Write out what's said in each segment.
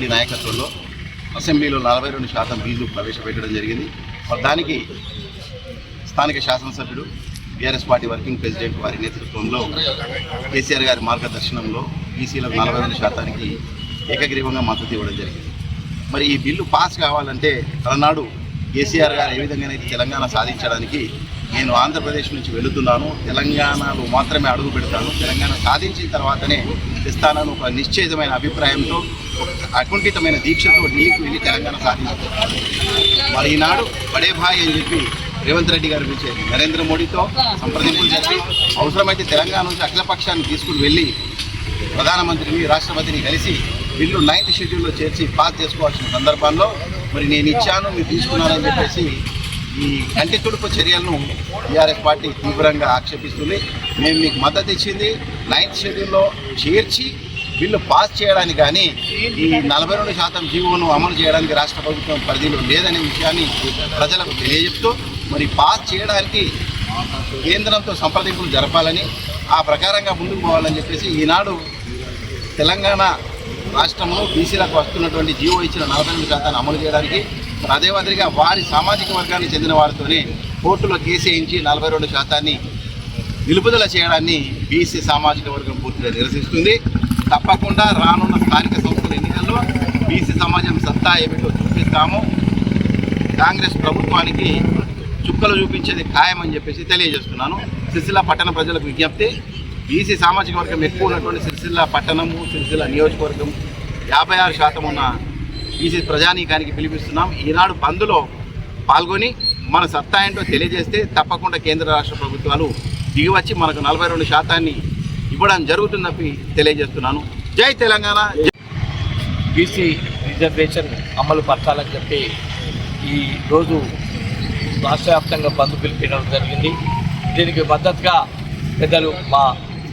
రెడ్డి నాయకత్వంలో అసెంబ్లీలో 42% బిల్లు ప్రవేశపెట్టడం జరిగింది. దానికి స్థానిక శాసనసభ్యుడు బీఆర్ఎస్ పార్టీ వర్కింగ్ ప్రెసిడెంట్ వారి నేతృత్వంలో కేసీఆర్ గారి మార్గదర్శనంలో బీసీలకు 42% ఏకగ్రీవంగా మద్దతు ఇవ్వడం జరిగింది. మరి ఈ బిల్లు పాస్ కావాలంటే తలనాడు కేసీఆర్ గారు ఏ విధంగానైతే తెలంగాణ సాధించడానికి నేను ఆంధ్రప్రదేశ్ నుంచి వెళుతున్నాను, తెలంగాణలో మాత్రమే అడుగు పెడతాను, తెలంగాణ సాధించిన తర్వాతనే తెస్తానని ఒక నిశ్చయితమైన అభిప్రాయంతో అకుంఠితమైన దీక్షతో ఢిల్లీకి వెళ్ళి తెలంగాణ సాధించారు. మరి ఈనాడు బడే భాయ్ అని చెప్పి రేవంత్ రెడ్డి గారు పిలిచే నరేంద్ర మోడీతో సంప్రదింపులు జరిపి అవసరమైతే తెలంగాణ నుంచి అఖిలపక్షాన్ని తీసుకుని వెళ్ళి ప్రధానమంత్రిని రాష్ట్రపతిని కలిసి బిల్లు 9th షెడ్యూల్లో చేర్చి పాస్ చేసుకోవాల్సిన సందర్భంలో మరి నేను ఇచ్చాను మీరు తీసుకున్నారని చెప్పేసి ఈ కంటి తుడుపు చర్యలను టీఆర్ఎస్ పార్టీ తీవ్రంగా ఆక్షేపిస్తుంది. మేము మీకు మద్దతు ఇచ్చింది 9th షెడ్యూల్లో చేర్చి బిల్లు పాస్ చేయడానికి, కానీ ఈ 42% జీవోను అమలు చేయడానికి రాష్ట్ర ప్రభుత్వం పరిధిలో లేదనే విషయాన్ని ప్రజలకు తెలియజెప్తూ మరి పాస్ చేయడానికి కేంద్రంతో సంప్రదింపులు జరపాలని, ఆ ప్రకారంగా ముందుకు పోవాలని చెప్పేసి ఈనాడు తెలంగాణ రాష్ట్రంలో బీసీలకు వస్తున్నటువంటి జీవో ఇచ్చిన 42% అమలు చేయడానికి, అదే మాదిరిగా వారి సామాజిక వర్గానికి చెందిన వారితోనే కోర్టులో కేసు వేయించి 42% నిలుపుదల చేయడాన్ని బీసీ సామాజిక వర్గం పూర్తిగా నిరసిస్తుంది. తప్పకుండా రానున్న స్థానిక సంస్థల ఎన్నికల్లో బీసీ సమాజం సత్తా ఏమిటో చూపిస్తాము. కాంగ్రెస్ ప్రభుత్వానికి చుక్కలు చూపించేది ఖాయమని చెప్పేసి తెలియజేస్తున్నాను. సిరిసిల్ల పట్టణ ప్రజలకు విజ్ఞప్తి, బీసీ సామాజిక వర్గం ఎక్కువ ఉన్నటువంటి సిరిసిల్ల పట్టణము, సిరిసిల్ల నియోజకవర్గం 56% ఉన్న బీసీ ప్రజానీకానికి పిలిపిస్తున్నాం. ఈనాడు బంద్లో పాల్గొని మన సత్తా ఏంటో తెలియజేస్తే తప్పకుండా కేంద్ర రాష్ట్ర ప్రభుత్వాలు దిగివచ్చి మనకు 42% ఇవ్వడం జరుగుతుందని తెలియజేస్తున్నాను. జై తెలంగాణ. బీసీ రిజర్వేషన్ అమలు పరచాలని చెప్పి ఈరోజు రాష్ట్ర వ్యాప్తంగా బంద్ పిలిపించడం జరిగింది. దీనికి మద్దతుగా పెద్దలు మా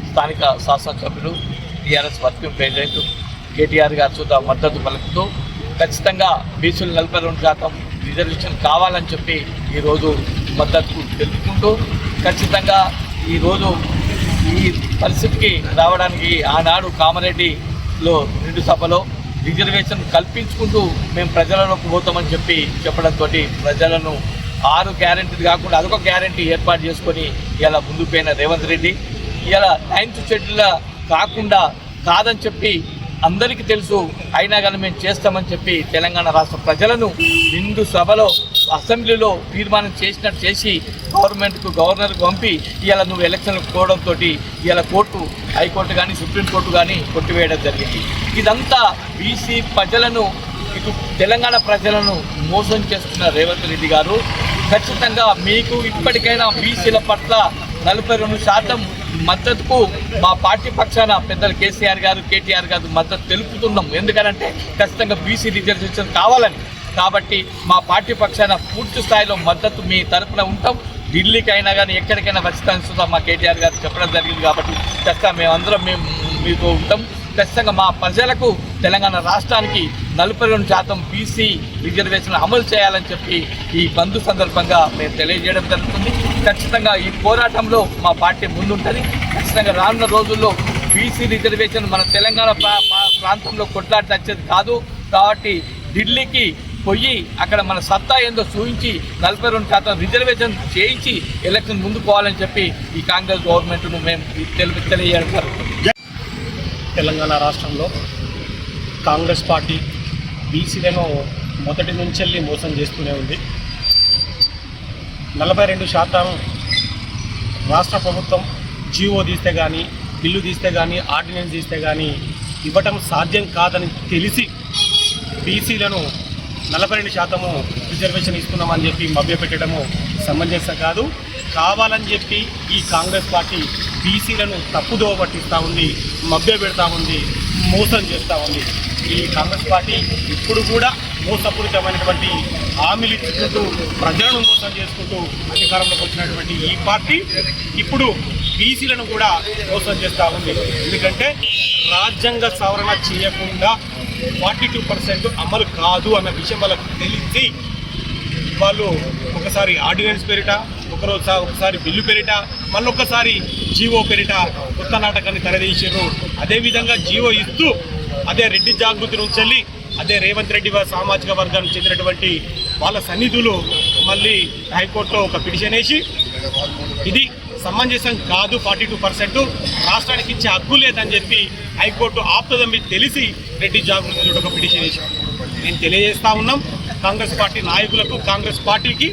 స్థానిక శాసనసభ్యులు టీఆర్ఎస్ వర్కింగ్ ప్రెసిడెంట్ కేటీఆర్ గారు చూద్దా మద్దతు పలుకుతూ ఖచ్చితంగా బీసీలు 42% రిజర్వేషన్ కావాలని చెప్పి ఈరోజు మద్దతు తెలుపుకుంటూ ఖచ్చితంగా ఈరోజు ఈ పరిస్థితికి రావడానికి ఆనాడు కామారెడ్డిలో నిండు సభలో రిజర్వేషన్ కల్పించుకుంటూ మేము ప్రజలలోకి పోతామని చెప్పి చెప్పడంతో ప్రజలను 6 గ్యారెంటీలు కాకుండా అదొక గ్యారెంటీ ఏర్పాటు చేసుకొని ఇలా ముందుకు పోయిన రేవంత్ రెడ్డి ఇలా 9th షెడ్యూల్ కాకుండా కాదని చెప్పి అందరికీ తెలుసు, అయినా కానీ మేము చేస్తామని చెప్పి తెలంగాణ రాష్ట్ర ప్రజలను నిండు సభలో అసెంబ్లీలో తీర్మానం చేసినట్టు చేసి గవర్నర్కు పంపి ఇలా నువ్వు ఎలక్షన్లకు పోవడంతో ఇలా కోర్టు, హైకోర్టు కానీ సుప్రీంకోర్టు కానీ కొట్టివేయడం జరిగింది. ఇదంతా బీసీ ప్రజలను, ఇటు తెలంగాణ ప్రజలను మోసం చేస్తున్న రేవంత్ రెడ్డి గారు ఖచ్చితంగా మీకు ఇప్పటికైనా బీసీల పట్ల 42% మద్దతుకు మా పార్టీ పక్షాన పెద్దలు కేసీఆర్ గారు, కేటీఆర్ గారు మద్దతు తెలుపుతున్నాం. ఎందుకంటే ఖచ్చితంగా బీసీ రిజర్వేషన్ కావాలని. కాబట్టి మా పార్టీ పక్షాన పూర్తి స్థాయిలో మద్దతు మీ తరఫున ఉంటాం. ఢిల్లీకి అయినా కానీ ఎక్కడికైనా ఖచ్చితంగా మా కేటీఆర్ గారు చెప్పడం జరిగింది. కాబట్టి ఖచ్చితంగా మేమందరం మీతో ఉంటాం. ఖచ్చితంగా మా ప్రజలకు తెలంగాణ రాష్ట్రానికి 42% బీసీ రిజర్వేషన్ అమలు చేయాలని చెప్పి ఈ బంద్ సందర్భంగా మేము తెలియజేయడం జరుగుతుంది. ఖచ్చితంగా ఈ పోరాటంలో మా పార్టీ ముందుంటుంది. ఖచ్చితంగా రానున్న రోజుల్లో బీసీ రిజర్వేషన్ మన తెలంగాణ ప్రాంతంలో కొట్లాడి వచ్చేది కాదు. కాబట్టి ఢిల్లీకి పోయి అక్కడ మన సత్తా ఏందో చూపించి 42% రిజర్వేషన్ చేయించి ఎలక్షన్ ముందుకు పోవాలని చెప్పి ఈ కాంగ్రెస్ గవర్నమెంట్ను మేము తెలియజేయడం జరుగుతుంది. తెలంగాణ రాష్ట్రంలో కాంగ్రెస్ పార్టీ బీసీలను మొదటి నుంచి మోసం చేస్తూనే ఉంది. 42% రాష్ట్ర ప్రభుత్వం జీవో తీస్తే కానీ, బిల్లు తీస్తే కానీ, ఆర్డినెన్స్ తీస్తే కానీ ఇవ్వటం సాధ్యం కాదని తెలిసి బీసీలను 42% రిజర్వేషన్ ఇస్తున్నామని చెప్పి మభ్యపెట్టడము సమంజసం కాదు. కావాలని చెప్పి ఈ కాంగ్రెస్ పార్టీ బీసీలను తప్పుదోవ పట్టిస్తూ ఉంది, మభ్య పెడతా ఉంది, మోసం చేస్తూ ఉంది. ఈ కాంగ్రెస్ పార్టీ ఇప్పుడు కూడా మోసపూరితమైనటువంటి హామీలు ఇచ్చుకుంటూ ప్రజలను మోసం చేసుకుంటూ అధికారంలోకి వచ్చినటువంటి ఈ పార్టీ ఇప్పుడు బీసీలను కూడా మోసం చేస్తూ ఉంది. ఎందుకంటే రాజ్యాంగ సవరణ చేయకుండా 42% అమలు కాదు అన్న విషయం వాళ్ళకు తెలిసి వాళ్ళు ఒకసారి ఆర్డినెన్స్ పేరిట, ఒకసారి బిల్లు పేరిట, మళ్ళొక్కసారి జీవో పేరిట కొత్త నాటకాన్ని తెరదీశారు. అదేవిధంగా జీవో ఇస్తూ అదే రెడ్డి జాగృతి నుంచి అదే రేవంత్ రెడ్డి సామాజిక వర్గానికి చెందినటువంటి వాళ్ళ సన్నిధులు మళ్ళీ హైకోర్టులో ఒక పిటిషన్ వేసి ఇది సమంజసం కాదు, 42% రాష్ట్రానికి ఇచ్చే హక్కు లేదని చెప్పి హైకోర్టు ఆపుతుందని తెలిసి రెడ్డి జాగృతి ఒక పిటిషన్ వేశారు. నేను తెలియజేస్తా ఉన్నాం కాంగ్రెస్ పార్టీ నాయకులకు, కాంగ్రెస్ పార్టీకి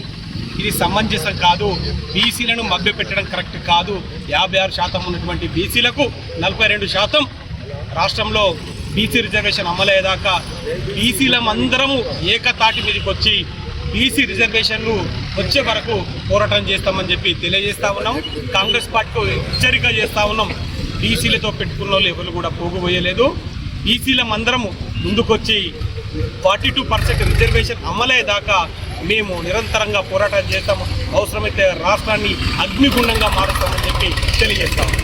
ఇది సమంజసం కాదు. బీసీలను మభ్యపెట్టడం కరెక్ట్ కాదు. 56% ఉన్నటువంటి బీసీలకు 42% రాష్ట్రంలో బీసీ రిజర్వేషన్ అమలయ్యేదాకా బీసీలమందరము ఏకతాటి మీదకి వచ్చి బీసీ రిజర్వేషన్లు వచ్చే వరకు పోరాటం చేస్తామని చెప్పి తెలియజేస్తా ఉన్నాం. కాంగ్రెస్ పార్టీకి హెచ్చరిక చేస్తా ఉన్నాం. బీసీలతో పెట్టుకున్న వాళ్ళు ఎవరు కూడా పోగుపోయలేదు. బీసీలమందరము ముందుకొచ్చి 42% రిజర్వేషన్ అమలయ్యేదాకా మేము నిరంతరంగా పోరాటం చేస్తాము. అవసరమైతే రాష్ట్రాన్ని అగ్నిగుండంగా మారుస్తామని చెప్పి తెలియజేస్తాము.